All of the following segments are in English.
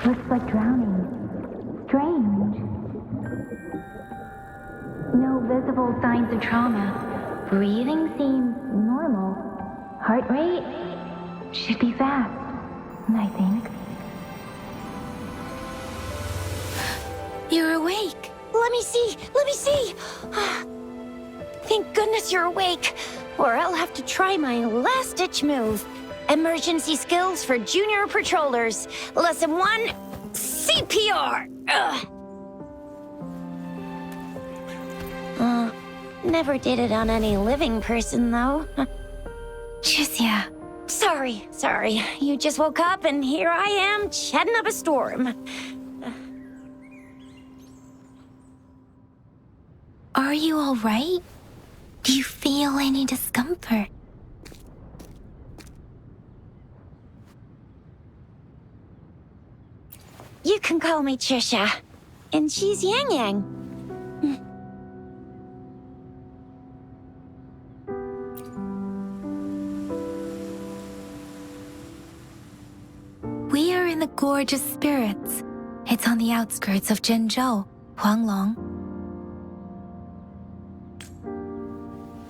Looks like drowning. Strange. No visible signs of trauma. Breathing seems normal. Heart rate should be fast, I think. You're awake. Let me see. Let me see. Thank goodness you're awake. Or I'll have to try my last-ditch move. Emergency skills for junior patrollers. Lesson 1, CPR. Never did it on any living person, though. Tricia. Sorry. You just woke up and here I am, chatting up a storm. Are you all right? Do you feel any discomfort? You can call me Trisha. And she's Yang Yang. We are in the Gorge of Spirits. It's on the outskirts of Zhenzhou, Huanglong.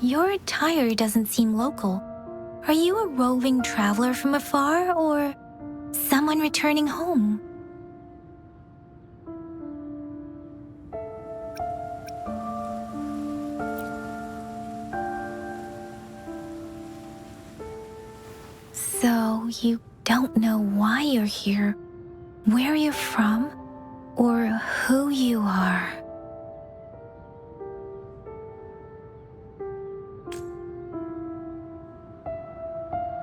Your attire doesn't seem local. Are you a roving traveler from afar, or someone returning home? So you don't know why you're here, where you're from, or who you are.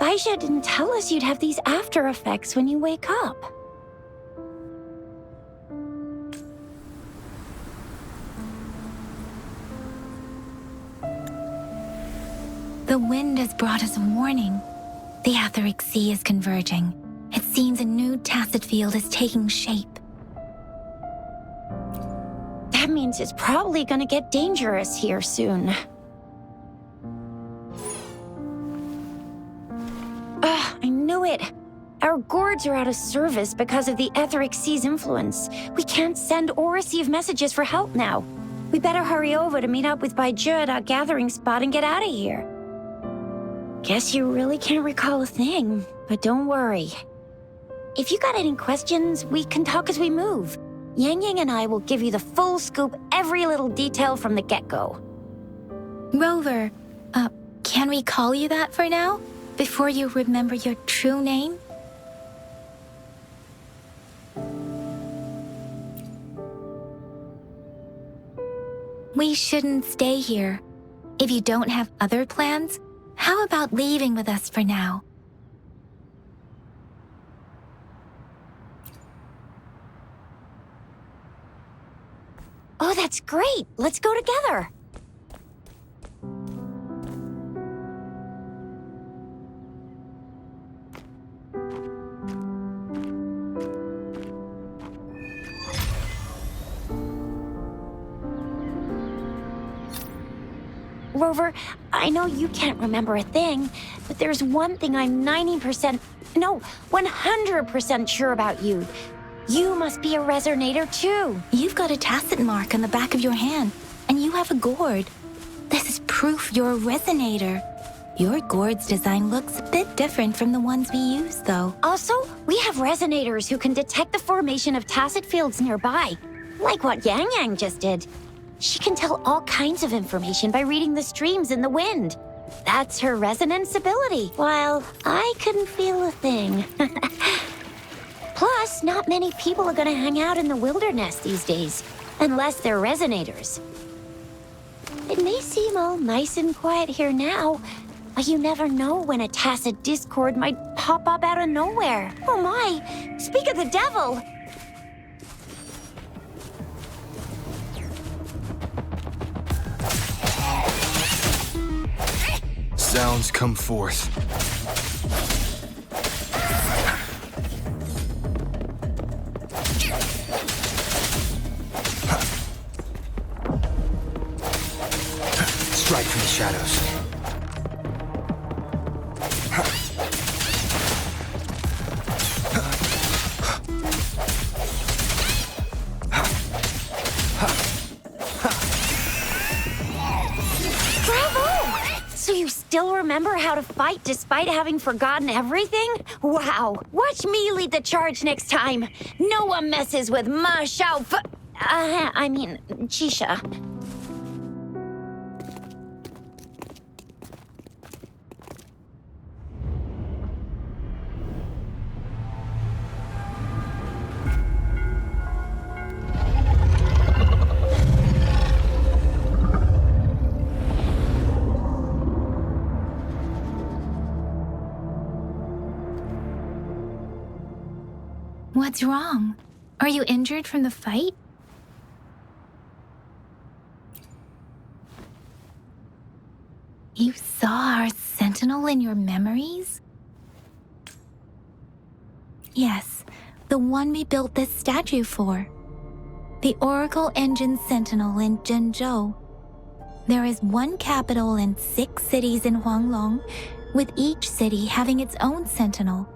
Baisha didn't tell us you'd have these after effects when you wake up. The wind has brought us a warning. The Etheric Sea is converging. It seems a new tacit field is taking shape. That means it's probably gonna get dangerous here soon. I knew it. Our gourds are out of service because of the Etheric Sea's influence. We can't send or receive messages for help now. We better hurry over to meet up with Baiju at our gathering spot and get out of here. Guess you really can't recall a thing, but don't worry. If you got any questions, we can talk as we move. Yang Yang and I will give you the full scoop, every little detail from the get-go. Rover, can we call you that for now? Before you remember your true name? We shouldn't stay here. If you don't have other plans, how about leaving with us for now? Oh, that's great. Let's go together. Rover, I know you can't remember a thing, but there's one thing I'm 100% sure about you. You must be a resonator too. You've got a tacit mark on the back of your hand, and you have a gourd. This is proof you're a resonator. Your gourd's design looks a bit different from the ones we use, though. Also, we have resonators who can detect the formation of tacit fields nearby, like what Yang Yang just did. She can tell all kinds of information by reading the streams in the wind. That's her resonance ability, while I couldn't feel a thing. Plus, not many people are gonna hang out in the wilderness these days, unless they're resonators. It may seem all nice and quiet here now, but you never know when a tacit discord might pop up out of nowhere. Oh my, speak of the devil! Sounds come forth. Strike from the shadows. So you still remember how to fight despite having forgotten everything? Wow. Watch me lead the charge next time. No one messes with Ma Xiao Jisha. What's wrong? Are you injured from the fight? You saw our sentinel in your memories? Yes, the one we built this statue for. The Oracle Engine Sentinel in Zhenzhou. There is one capital and 6 cities in Huanglong, with each city having its own sentinel.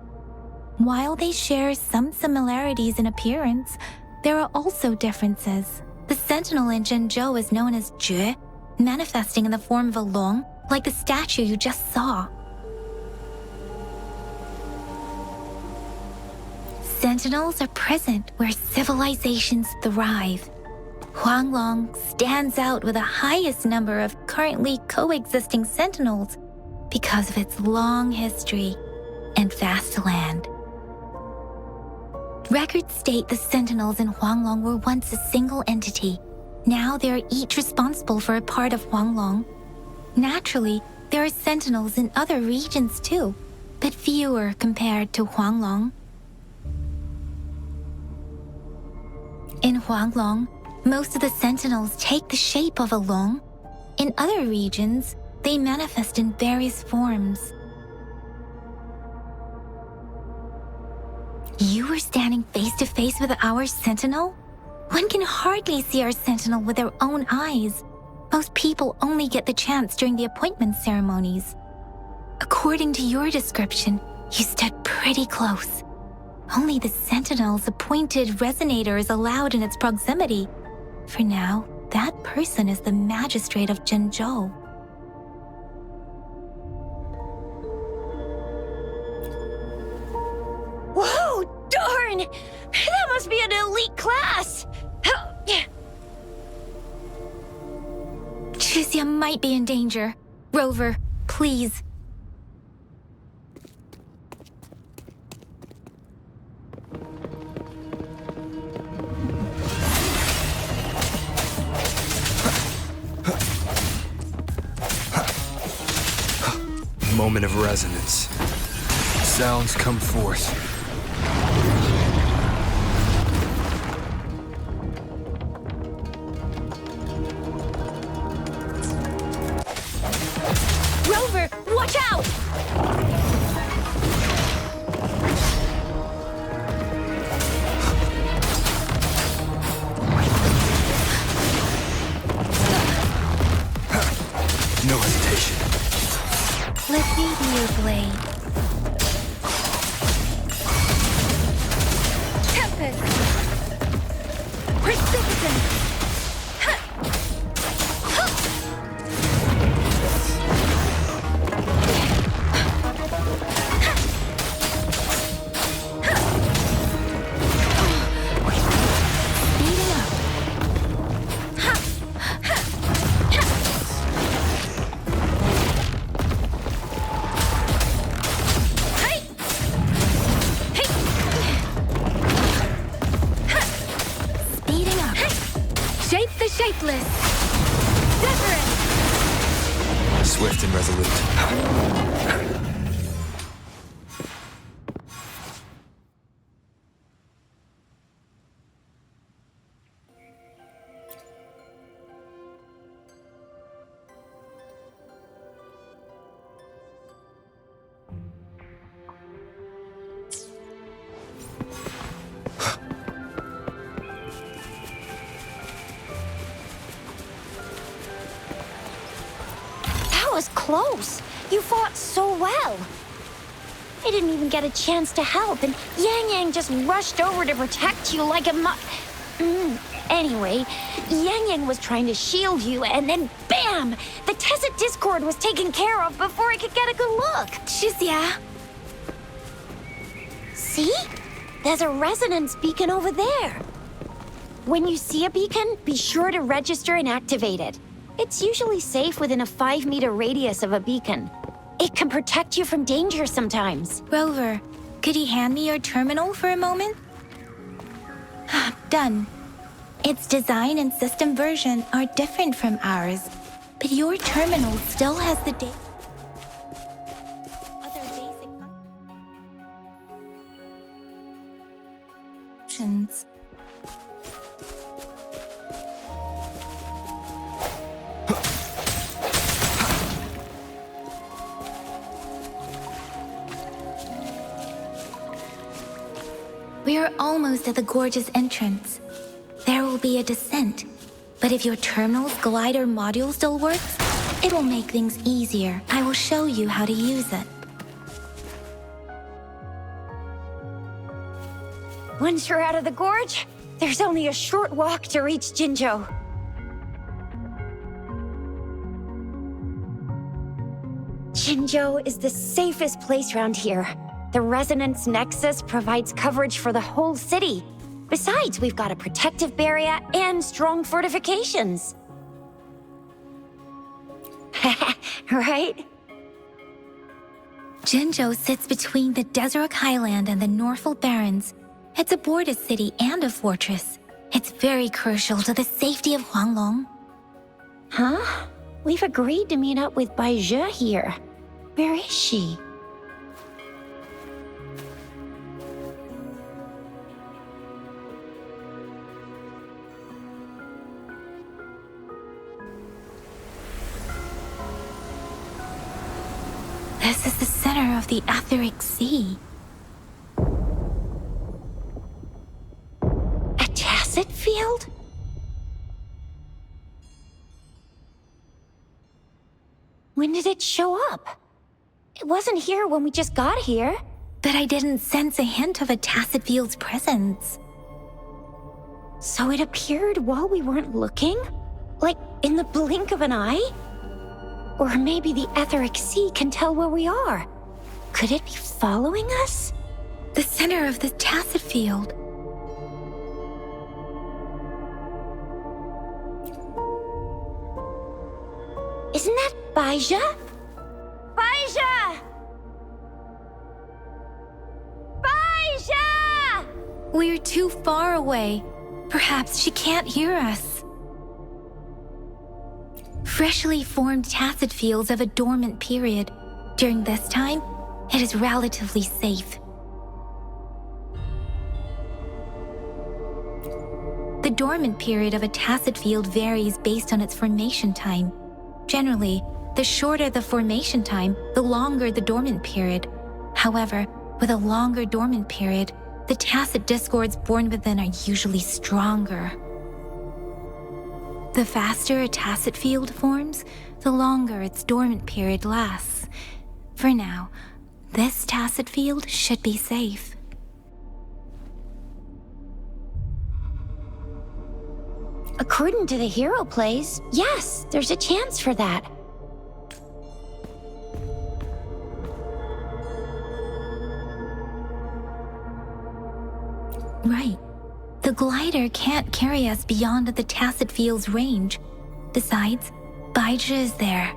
While they share some similarities in appearance, there are also differences. The sentinel in Zhenzhou is known as Jue, manifesting in the form of a long, like the statue you just saw. Sentinels are present where civilizations thrive. Huanglong stands out with the highest number of currently coexisting sentinels because of its long history and vast land. Records state the sentinels in Huanglong were once a single entity. Now they are each responsible for a part of Huanglong. Naturally, there are sentinels in other regions too, but fewer compared to Huanglong. In Huanglong, most of the sentinels take the shape of a long. In other regions, they manifest in various forms. You were standing face to face with our sentinel? One can hardly see our sentinel with their own eyes. Most people only get the chance during the appointment ceremonies. According to your description, you stood pretty close. Only the sentinel's appointed resonator is allowed in its proximity. For now, that person is the magistrate of Zhenzhou. Whoa, darn! That must be an elite class! Chixia might be in danger. Rover, please. Moment of resonance. Sounds come forth. ruthless. Desperate. Swift and resolute. That was close. You fought so well. I didn't even get a chance to help, and Yang Yang just rushed over to protect you like a Anyway, Yang Yang was trying to shield you, and then BAM! The Tesset Discord was taken care of before I could get a good look. Shizia. See? There's a resonance beacon over there. When you see a beacon, be sure to register and activate it. It's usually safe within a 5-meter radius of a beacon. It can protect you from danger sometimes. Rover, could you hand me your terminal for a moment? Done. Its design and system version are different from ours, but your terminal still has the other basic functions. We are almost at the gorge's entrance. There will be a descent, but if your terminal's glider module still works, it will make things easier. I will show you how to use it. Once you're out of the gorge, there's only a short walk to reach Jinzhou. Jinzhou is the safest place around here. The Resonance Nexus provides coverage for the whole city. Besides, we've got a protective barrier and strong fortifications. Right? Jinzhou sits between the Desert Highland and the Norfolk Barrens. It's a border city and a fortress. It's very crucial to the safety of Huanglong. Huh? We've agreed to meet up with Bai Zhe here. Where is she? This is the center of the Etheric Sea. A tacit field? When did it show up? It wasn't here when we just got here. But I didn't sense a hint of a tacit field's presence. So it appeared while we weren't looking? Like in the blink of an eye? Or maybe the Etheric Sea can tell where we are. Could it be following us? The center of the tacit field. Isn't that Bai Zhe? Bai Zhe! Bai Zhe! We're too far away. Perhaps she can't hear us. Freshly formed tacit fields have a dormant period. During this time, it is relatively safe. The dormant period of a tacit field varies based on its formation time. Generally, the shorter the formation time, the longer the dormant period. However, with a longer dormant period, the tacit discords born within are usually stronger. The faster a tacit field forms, the longer its dormant period lasts. For now, this tacit field should be safe. According to the hero plays, yes, there's a chance for that. Right. The glider can't carry us beyond the tacit field's range. Besides, Bai Zhe is there.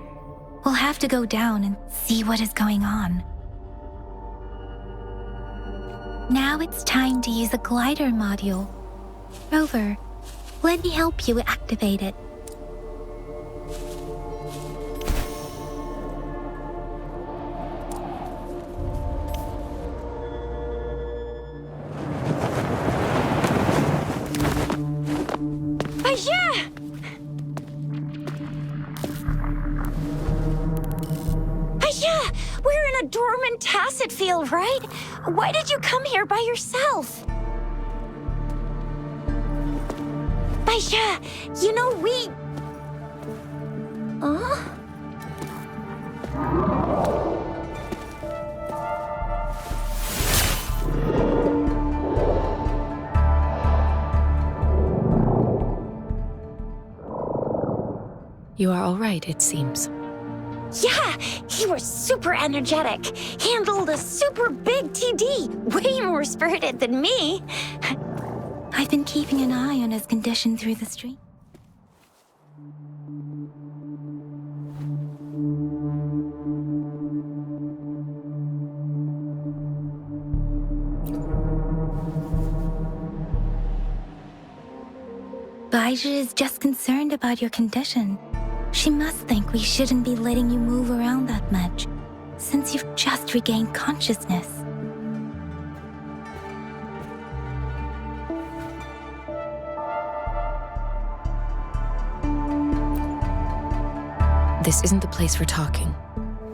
We'll have to go down and see what is going on. Now it's time to use the glider module. Rover, let me help you activate it. Tacit Field, right? Why did you come here by yourself? Baisha, you know, we... Huh? You are all right, it seems. Yeah, he was super energetic. Handled a super big TD. Way more spirited than me. I've been keeping an eye on his condition through the street. Baija is just concerned about your condition. She must think we shouldn't be letting you move around that much, since you've just regained consciousness. This isn't the place for talking.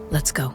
Let's go.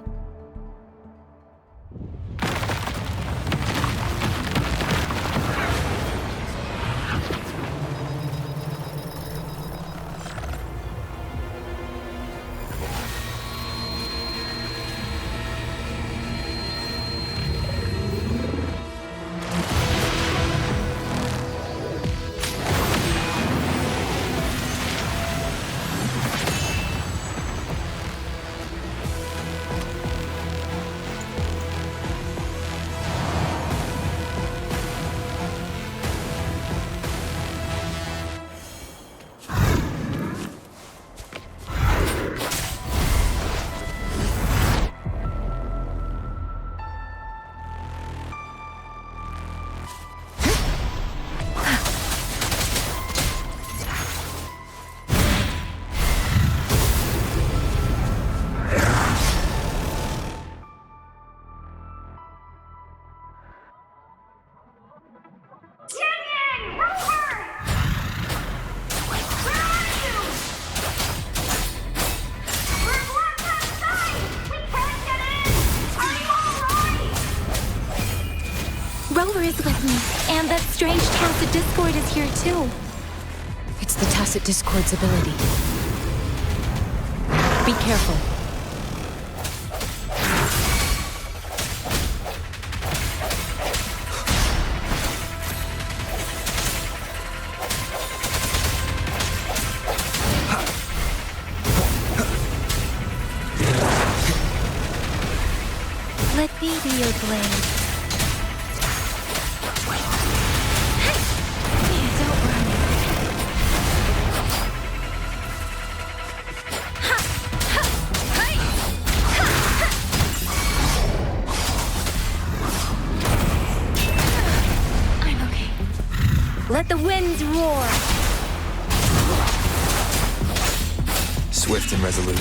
Rover is with me, and that strange Tacit Discord is here too. It's the Tacit Discord's ability. Be careful. Let me be your blade. Don't run. I'm okay. Let the winds roar. Swift and resolute.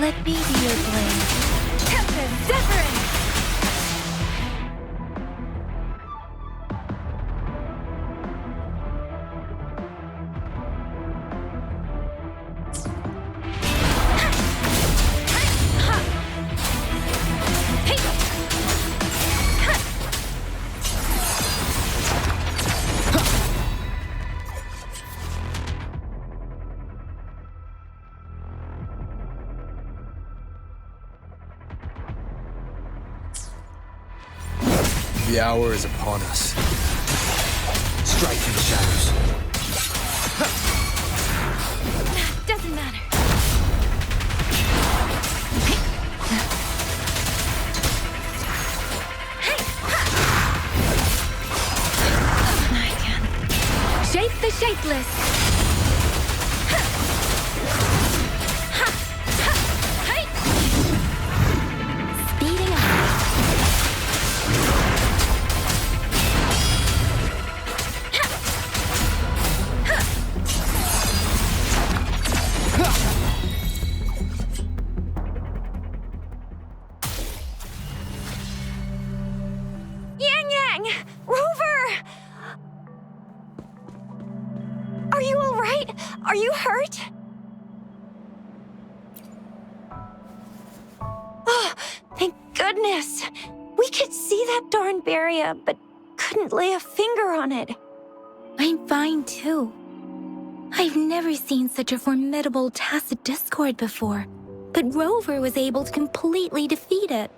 Let me be your blade. Tempest Zephyrin! The hour is upon us. Strike in the shadows. Doesn't matter. I can. Are you hurt? Oh, thank goodness. We could see that darn barrier, but couldn't lay a finger on it. I'm fine too. I've never seen such a formidable tacit discord before, but Rover was able to completely defeat it.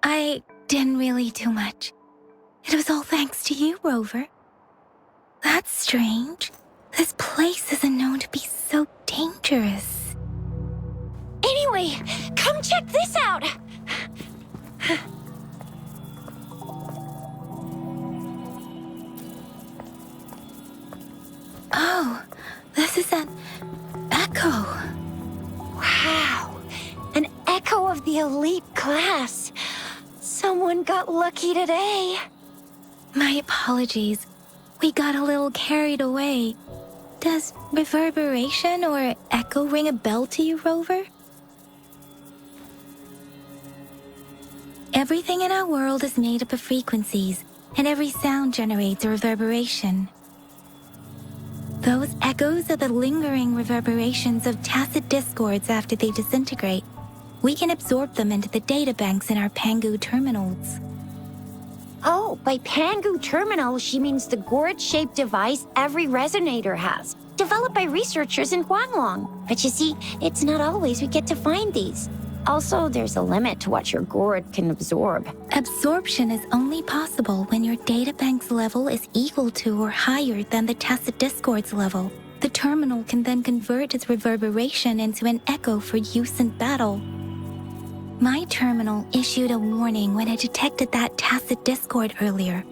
I didn't really do much. It was all thanks to you, Rover. That's strange. This place isn't known to be so dangerous. Anyway, come check this out. Oh, this is an echo. Wow, an echo of the elite class. Someone got lucky today. My apologies. We got a little carried away. Does reverberation or echo ring a bell to you, Rover? Everything in our world is made up of frequencies, and every sound generates a reverberation. Those echoes are the lingering reverberations of tacit discords after they disintegrate. We can absorb them into the databanks in our Pangu terminals. Oh, by Pangu terminal, she means the gourd-shaped device every resonator has, developed by researchers in Huanglong. But you see, it's not always we get to find these. Also, there's a limit to what your gourd can absorb. Absorption is only possible when your databank's level is equal to or higher than the tacit discord's level. The terminal can then convert its reverberation into an echo for use in battle. My terminal issued a warning when it detected that tacit discord earlier.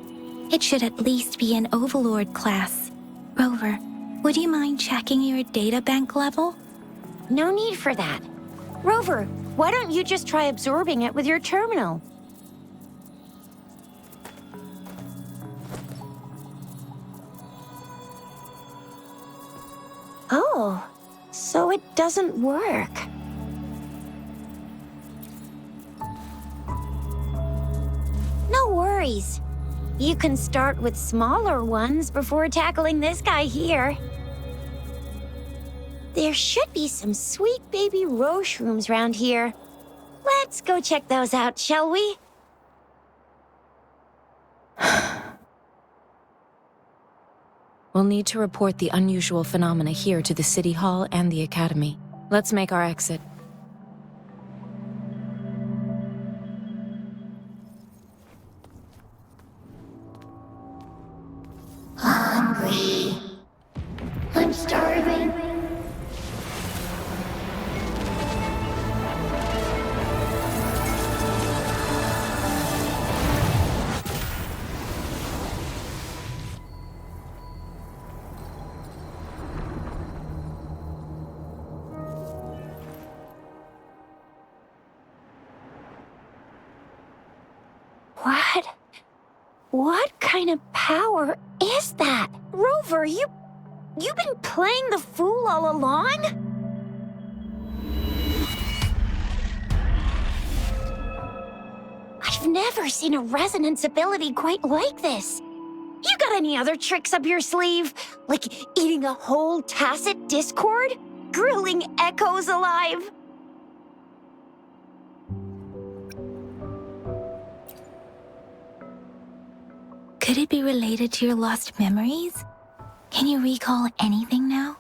It should at least be an Overlord class. Rover, would you mind checking your databank level? No need for that. Rover, why don't you just try absorbing it with your terminal? Oh, so it doesn't work. No worries. You can start with smaller ones before tackling this guy here. There should be some sweet baby Roche rooms around here. Let's go check those out, shall we? We'll need to report the unusual phenomena here to the City Hall and the Academy. Let's make our exit. Hungry. I'm starving. What kind of power is that? Rover, you've been playing the fool all along? I've never seen a resonance ability quite like this. You got any other tricks up your sleeve? Like eating a whole tacit discord? Grilling echoes alive? Could it be related to your lost memories? Can you recall anything now?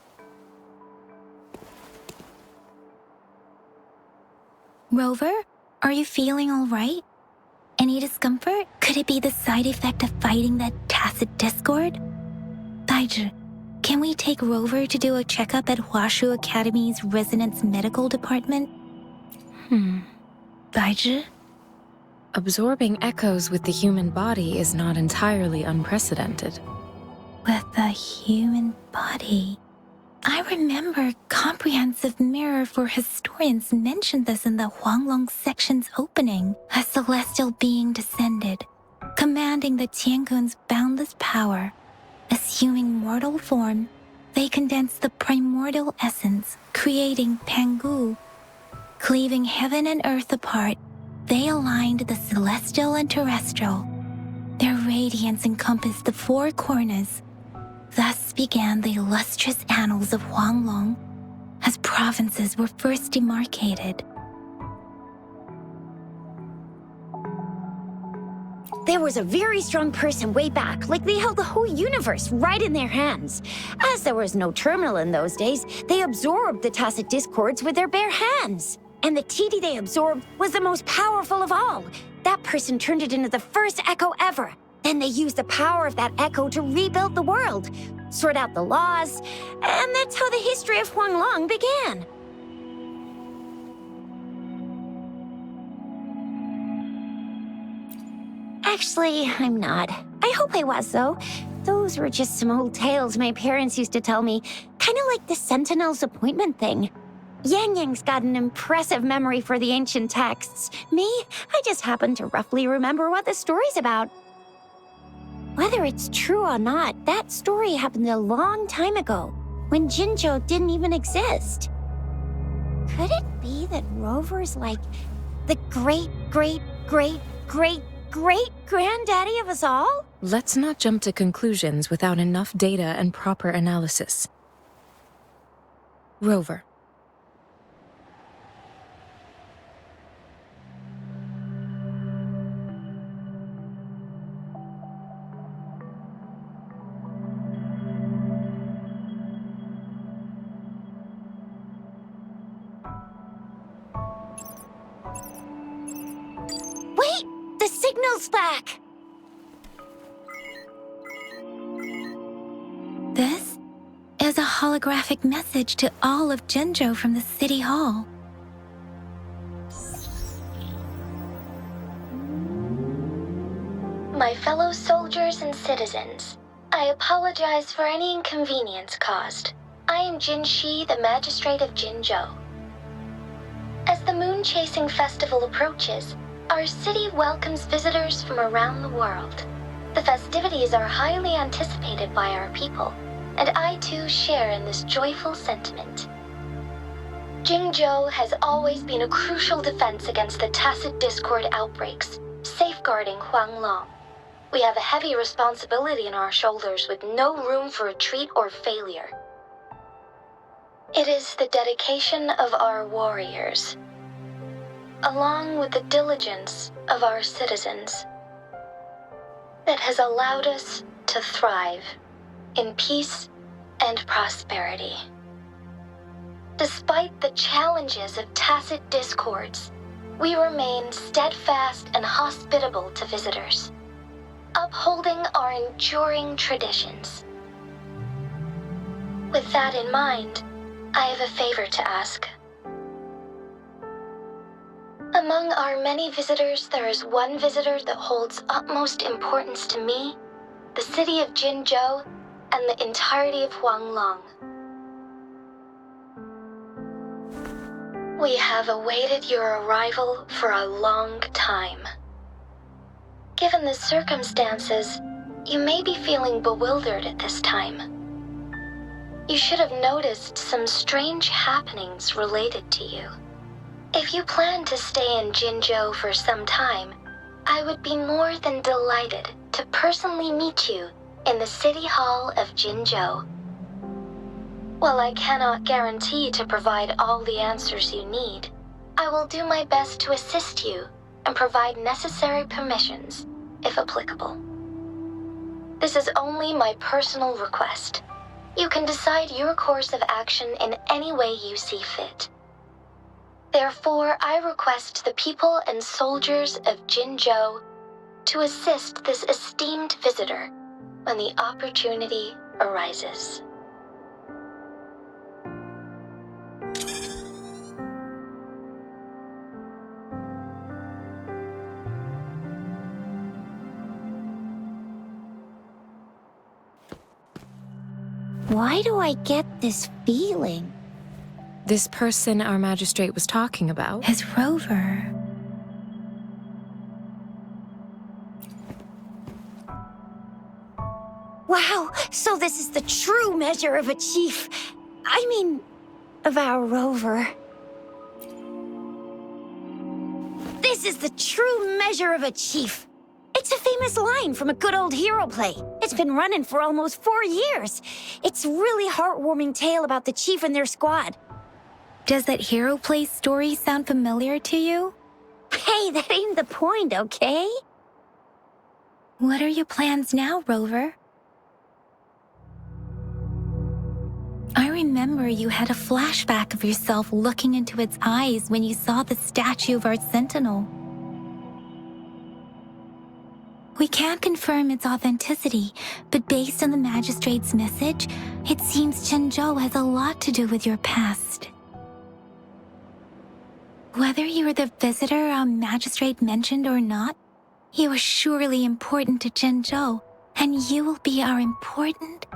Rover, are you feeling all right? Any discomfort? Could it be the side effect of fighting that tacit discord? Daiji, can we take Rover to do a checkup at Huashu Academy's Resonance Medical Department? Daiji? Absorbing echoes with the human body is not entirely unprecedented. With the human body. I remember Comprehensive Mirror for Historians mentioned this in the Huanglong section's opening. A celestial being descended, commanding the Tiankun's boundless power. Assuming mortal form, they condensed the primordial essence, creating Pangu. Cleaving heaven and earth apart, they aligned the celestial and terrestrial. Their radiance encompassed the four corners. Thus began the illustrious annals of Huanglong, as provinces were first demarcated. There was a very strong person way back, like they held the whole universe right in their hands. As there was no terminal in those days, they absorbed the tacit discords with their bare hands. And the TD they absorbed was the most powerful of all. That person turned it into the first echo ever. Then they used the power of that echo to rebuild the world, sort out the laws, and that's how the history of Huanglong began. Actually, I'm not. I hope I was, though. Those were just some old tales my parents used to tell me, kind of like the Sentinel's appointment thing. Yang Yang's got an impressive memory for the ancient texts. Me, I just happen to roughly remember what the story's about. Whether it's true or not, that story happened a long time ago, when Jinzhou didn't even exist. Could it be that Rover's like the great-great-great-great-great-granddaddy of us all? Let's not jump to conclusions without enough data and proper analysis. Rover. Wait! The signal's back! This is a holographic message to all of Jinzhou from the City Hall. My fellow soldiers and citizens, I apologize for any inconvenience caused. I am Jin Shi, the Magistrate of Jinzhou. As the moon-chasing festival approaches, our city welcomes visitors from around the world. The festivities are highly anticipated by our people, and I too share in this joyful sentiment. Jingzhou has always been a crucial defense against the tacit discord outbreaks, safeguarding Huanglong. We have a heavy responsibility on our shoulders with no room for retreat or failure. It is the dedication of our warriors, along with the diligence of our citizens, that has allowed us to thrive in peace and prosperity. Despite the challenges of tacit discords, we remain steadfast and hospitable to visitors, upholding our enduring traditions. With that in mind, I have a favor to ask. Among our many visitors, there is one visitor that holds utmost importance to me, the city of Jinzhou, and the entirety of Huanglong. We have awaited your arrival for a long time. Given the circumstances, you may be feeling bewildered at this time. You should have noticed some strange happenings related to you. If you plan to stay in Jinzhou for some time, I would be more than delighted to personally meet you in the City Hall of Jinzhou. While I cannot guarantee to provide all the answers you need, I will do my best to assist you and provide necessary permissions, if applicable. This is only my personal request. You can decide your course of action in any way you see fit. Therefore, I request the people and soldiers of Jinzhou to assist this esteemed visitor when the opportunity arises. Why do I get this feeling? This person our magistrate was talking about? Is Rover. Wow, so this is the true measure of a chief. I mean, of our Rover. This is the true measure of a chief. It's a famous line from a good old hero play. It's been running for almost 4 years. It's a really heartwarming tale about the chief and their squad. Does that hero play story sound familiar to you? Hey, that ain't the point, okay? What are your plans now, Rover? I remember you had a flashback of yourself looking into its eyes when you saw the statue of our sentinel. We can't confirm its authenticity, but based on the magistrate's message, it seems Zhenzhou has a lot to do with your past. Whether you were the visitor our magistrate mentioned or not, you are surely important to Zhenzhou, and you will be our important...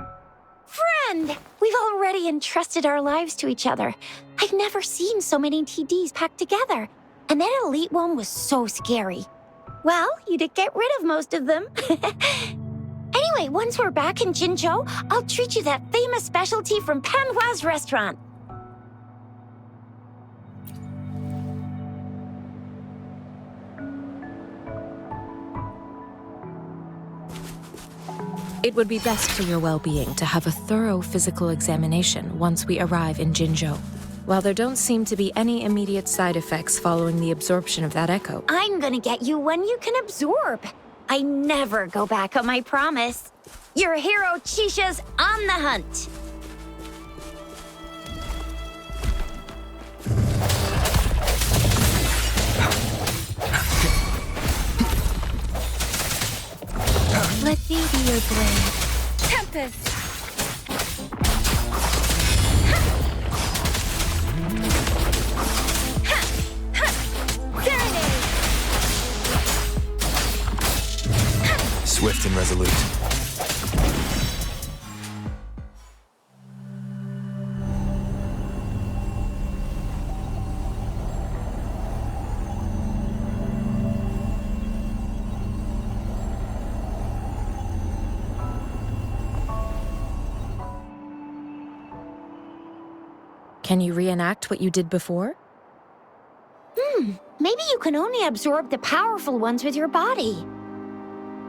Friend! We've already entrusted our lives to each other. I've never seen so many TDs packed together, and that elite one was so scary. Well, you did get rid of most of them. Anyway, once we're back in Jinzhou, I'll treat you that famous specialty from Panhua's restaurant. It would be best for your well-being to have a thorough physical examination once we arrive in Jinzhou. While there don't seem to be any immediate side effects following the absorption of that echo. I'm gonna get you one you can absorb. I never go back on my promise. Your hero Chisha's on the hunt. Let me be your blade. Tempest! Swift and resolute. Can you reenact what you did before? Maybe you can only absorb the powerful ones with your body.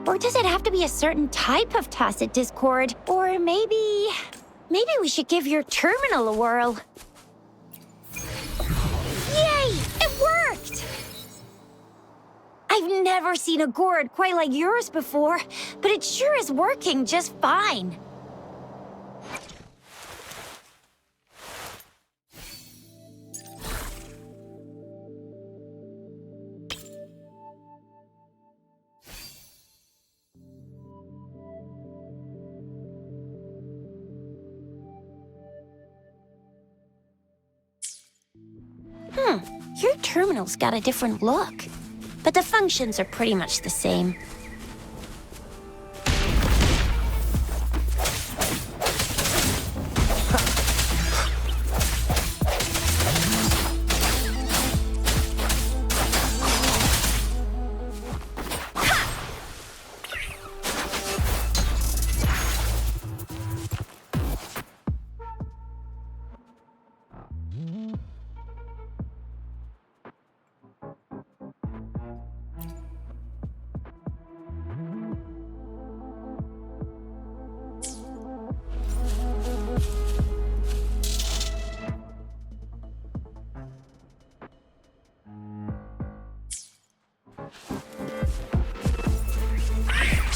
Or does it have to be a certain type of tacit discord? Or maybe we should give your terminal a whirl. Yay! It worked! I've never seen a gourd quite like yours before, but it sure is working just fine. Your terminal's got a different look, but the functions are pretty much the same.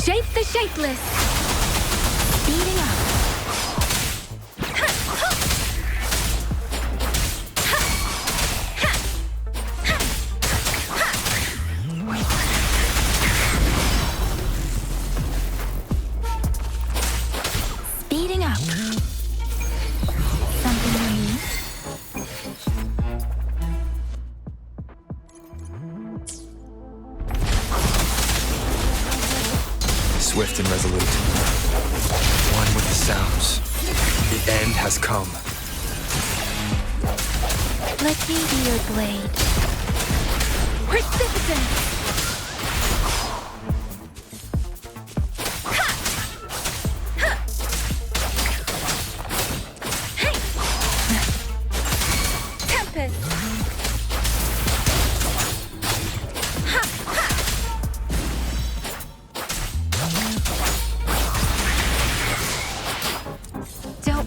Shape the shapeless! Speeding up. Speeding up. Something unique. Swift and resolute. One with the sounds. The end has come. Let me be your blade. Precipitant!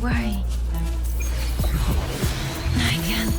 worry. I can.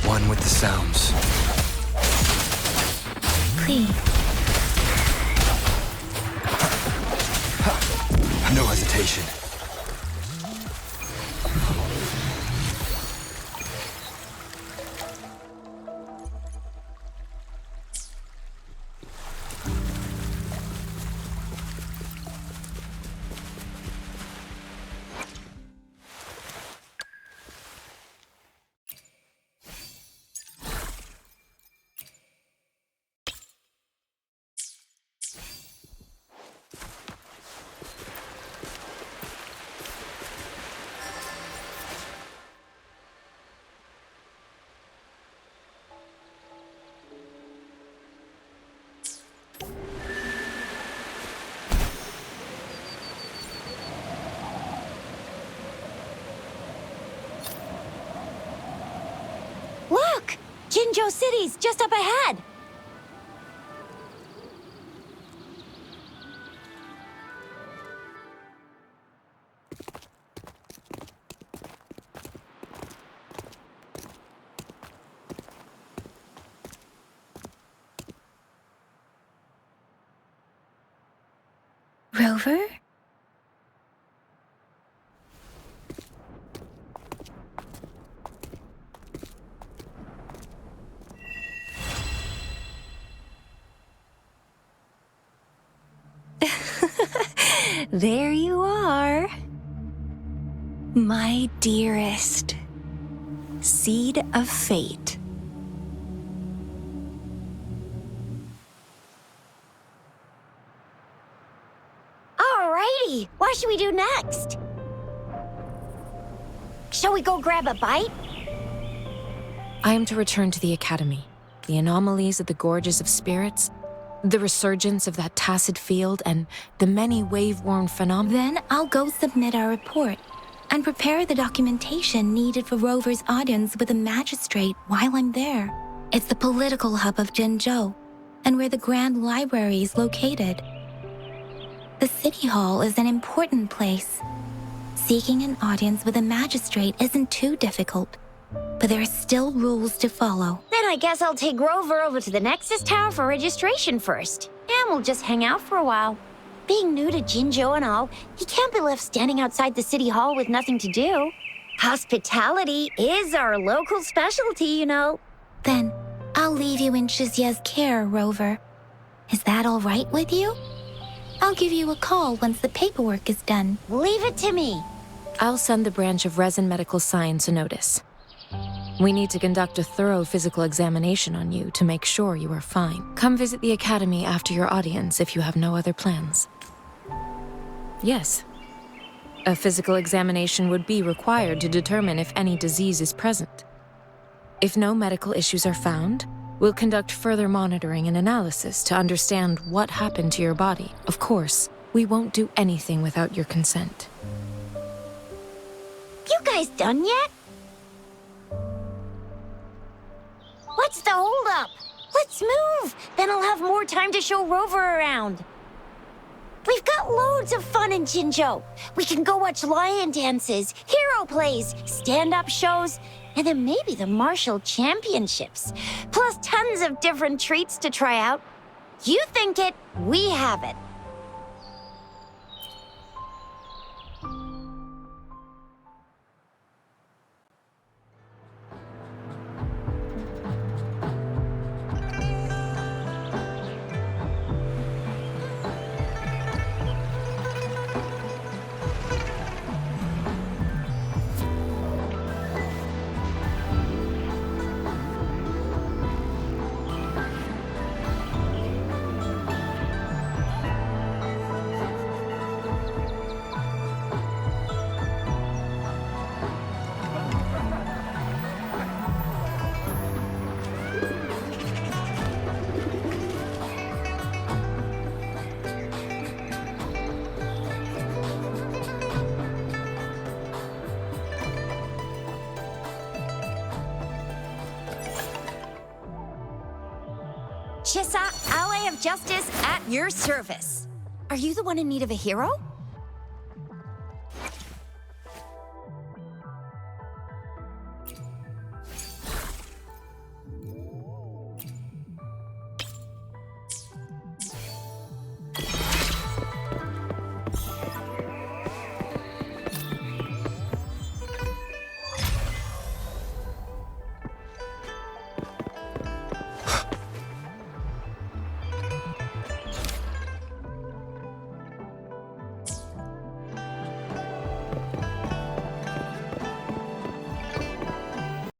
One with the sounds. Please. No hesitation. Look! Jinzhou City's just up ahead! Rover? There you are. My dearest. Seed of fate. Alrighty, what should we do next? Shall we go grab a bite? I am to return to the Academy. The anomalies of the Gorges of Spirits, the resurgence of that tacit field, and the many wave-worn phenomena. Then I'll go submit our report and prepare the documentation needed for Rover's audience with a magistrate while I'm there. It's the political hub of Jinzhou, and where the Grand Library is located. The City Hall is an important place. Seeking an audience with a magistrate isn't too difficult, but there are still rules to follow. Then I guess I'll take Rover over to the Nexus Tower for registration first. And we'll just hang out for a while. Being new to Jinzhou and all, he can't be left standing outside the City Hall with nothing to do. Hospitality is our local specialty, you know. Then I'll leave you in Shizye's care, Rover. Is that all right with you? I'll give you a call once the paperwork is done. Leave it to me. I'll send the branch of Resin Medical Science a notice. We need to conduct a thorough physical examination on you to make sure you are fine. Come visit the Academy after your audience if you have no other plans. Yes. A physical examination would be required to determine if any disease is present. If no medical issues are found, we'll conduct further monitoring and analysis to understand what happened to your body. Of course, we won't do anything without your consent. You guys done yet? What's the holdup? Let's move! Then I'll have more time to show Rover around. We've got loads of fun in Jinzhou. We can go watch lion dances, hero plays, stand-up shows, and then maybe the martial championships. Plus tons of different treats to try out. You think it, we have it. Chissa, ally of justice at your service. Are you the one in need of a hero?